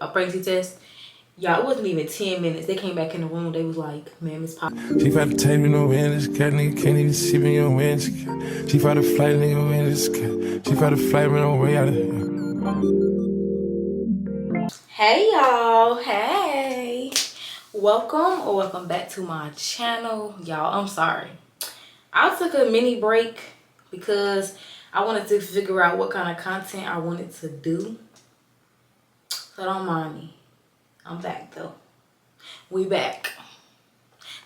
a pregnancy test. Y'all, it wasn't even 10 minutes. They came back in the room. They was like, man, Miss Pop. She tried to take me no win, this cat nigga can't even see me on win. She tried to flight nigga win, this cat. She tried to flight me no way out of here. Hey y'all, hey. Welcome back to my channel. Y'all, I'm sorry. I took a mini break because I wanted to figure out what kind of content I wanted to do. So don't mind me. I'm back though. We back.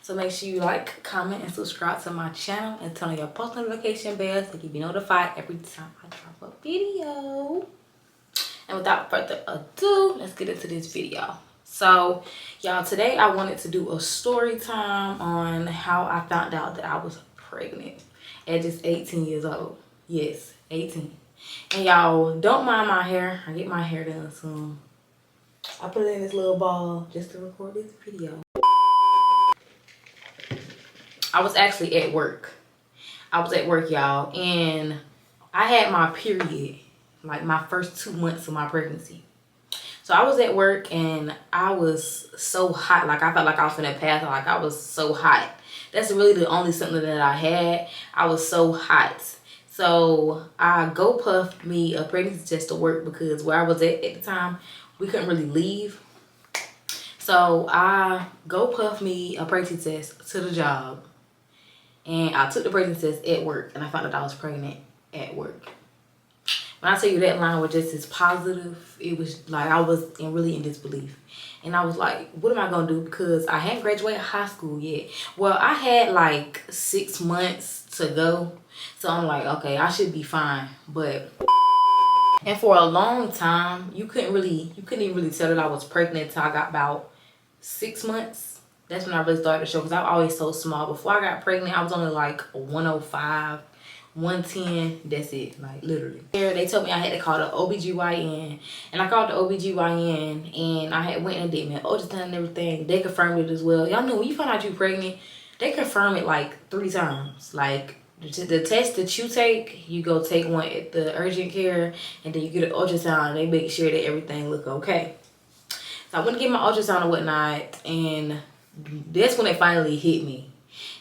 So make sure you like, comment, and subscribe to my channel and turn on your post notification bell so you can be notified every time I drop a video. And without further ado, let's get into this video. So y'all, today I wanted to do a story time on how I found out that I was pregnant at just 18 years old. Yes, 18. And y'all, don't mind my hair. I get my hair done soon. I put it in this little ball just to record this video. I was actually at work. I was at work, y'all, and I had my period, like my first 2 months of my pregnancy. So I was at work and I was so hot. Like I felt like I was finna pass. Like I was so hot. That's really the only symptom that I had. I was so hot. So I go puff me a pregnancy test to work because where I was at the time, we couldn't really leave. So I go puff me a pregnancy test to the job. And I took the pregnancy test at work and I found out I was pregnant at work. When I tell you that line was just as positive, it was like I was really in disbelief. And I was like, what am I going to do? Because I hadn't graduated high school yet. Well, I had like 6 months to go. So I'm like, okay, I should be fine. And for a long time, you couldn't even really tell that I was pregnant until I got about 6 months. That's when I really started to show, because I was always so small. Before I got pregnant, I was only like 105, 110. That's it, like literally. They told me I had to call the OBGYN, and I called the OBGYN, and I had went and did my ultrasound and everything. They confirmed it as well. Y'all know when you find out you're pregnant, they confirm it like 3 times. Like the test that you take, you go take one at the urgent care, and then you get an ultrasound, and they make sure that everything look okay. So I went to get my ultrasound and whatnot, and that's when it finally hit me.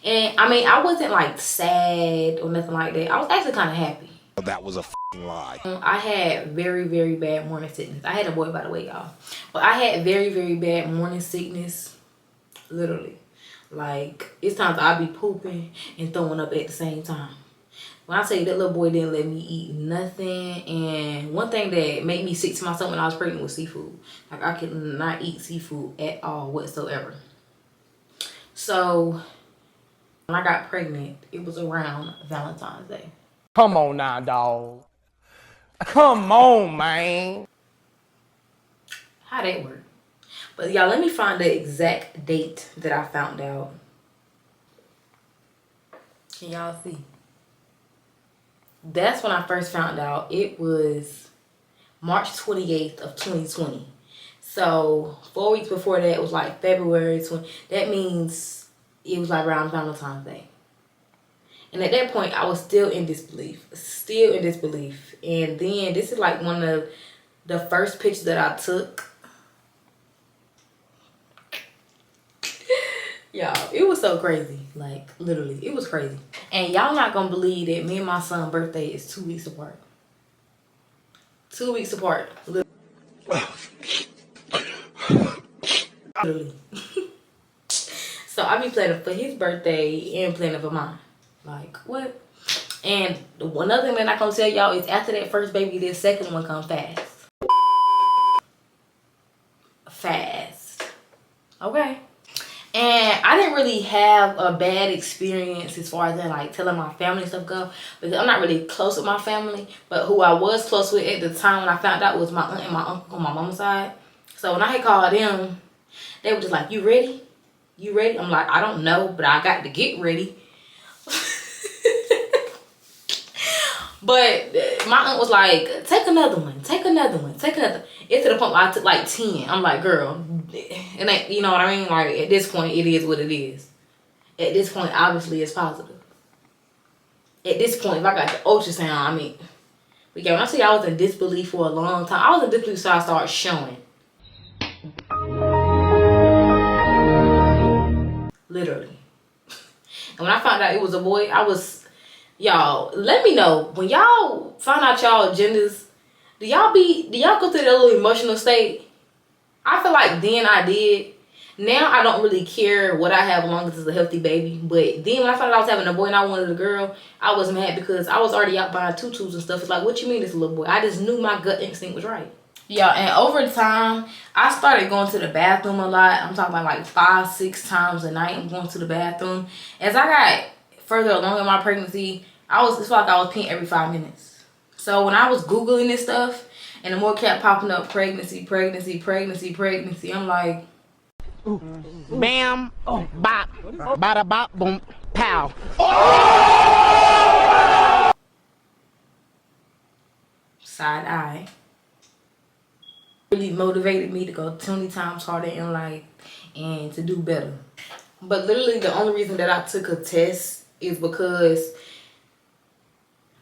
And I mean, I wasn't like sad or nothing like that. I was actually kind of happy. That was a f***ing lie. I had very, very bad morning sickness. I had a boy, by the way, y'all. But I had very, very bad morning sickness. Literally. Like, it's times I'd be pooping and throwing up at the same time. When I tell you that little boy didn't let me eat nothing. And one thing that made me sick to my stomach when I was pregnant was seafood. Like, I could not eat seafood at all whatsoever. So when I got pregnant, it was around Valentine's Day. Come on now, dog. Come on, man. How that work? But y'all, let me find the exact date that I found out. Can y'all see? That's when I first found out. It was March 28th of 2020. So 4 weeks before that, it was like February 20. That means it was like around Valentine's Day. And at that point, I was still in disbelief. And then this is like one of the first pictures that I took. Y'all, it was so crazy. Like, literally, it was crazy. And y'all not gonna believe that me and my son's birthday is 2 weeks apart. 2 weeks apart. Literally. So I be planning for his birthday and planning for mine. Like, what? And one other thing that I'm gonna tell y'all is after that first baby, this second one come fast. Fast. Okay. And I didn't really have a bad experience as far as that, like telling my family and stuff go, because I'm not really close with my family. But who I was close with at the time when I found out was my aunt and my uncle on my mama's side. So when I had called them, they were just like, "You ready? You ready?" I'm like, "I don't know, but I got to get ready." But my aunt was like, "Take another one, take another one, take another." It's to the point where I took like 10. I'm like, girl, it ain't, you know what I mean? Like, at this point, it is what it is. At this point, obviously, it's positive. At this point, if I got the ultrasound, I mean, but yeah, when I say I was in disbelief for a long time, I was in disbelief so I started showing. I found out it was a boy, y'all, let me know. When y'all find out y'all genders, do y'all go through that little emotional state? I feel like then I did. Now I don't really care what I have as long as it's a healthy baby. But then when I found out I was having a boy and I wanted a girl, I was mad because I was already out buying tutus and stuff. It's like, what you mean it's a little boy? I just knew my gut instinct was right. Yeah, and over time, I started going to the bathroom a lot. I'm talking about like 5-6 times a night. I'm going to the bathroom. As I got further along in my pregnancy, it's like I was peeing every 5 minutes. So when I was Googling this stuff, and the more kept popping up pregnancy, I'm like, Bam, bop, bada bop, boom, pow. side eye. Really motivated me to go 20 times harder in life and to do better. But literally the only reason that I took a test is because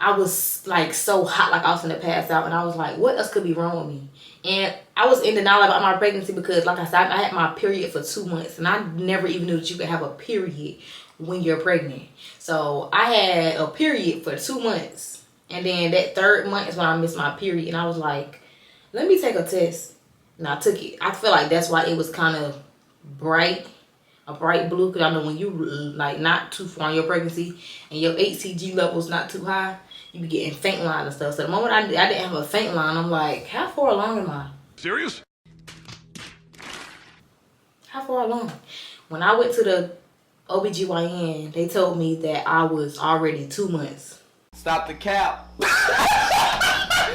I was like so hot, like I was gonna pass out, and I was like, what else could be wrong with me? And I was in denial about my pregnancy because, like I said, I had my period for 2 months, and I never even knew that you could have a period when you're pregnant. So I had a period for 2 months, and then that 3rd month is when I missed my period, and I was like, let me take a test. And I took it. I feel like that's why it was kind of bright. A bright blue, because I know when you like not too far in your pregnancy and your HCG level's not too high, you be getting faint line and stuff. So the moment I didn't have a faint line, I'm like, how far along am I? Serious? How far along? When I went to the OBGYN, they told me that I was already 2 months. Stop the cap. Stop the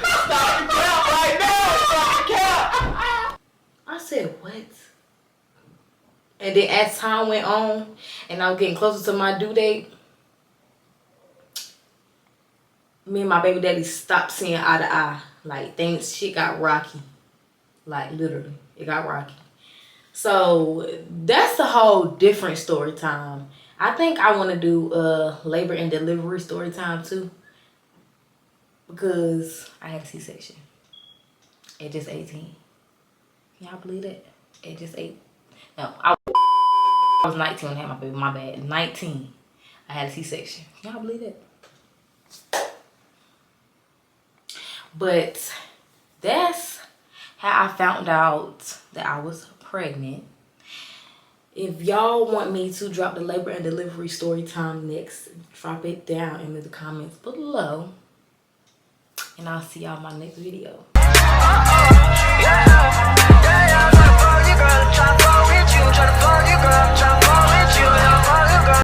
cap right now. Stop the cap. I said, what? And then as time went on and I was getting closer to my due date, me and my baby daddy stopped seeing eye to eye. Like shit got rocky. Like literally, it got rocky. So that's a whole different story time. I think I want to do labor and delivery story time too. Because I had a C-section at just 18. Y'all believe that? At just 8. No, I was 19 when I had my baby. My bad. 19. I had a C-section. Y'all believe that? But that's how I found out that I was pregnant. If y'all want me to drop the labor and delivery story time next, drop it down in the comments below. And I'll see y'all in my next video.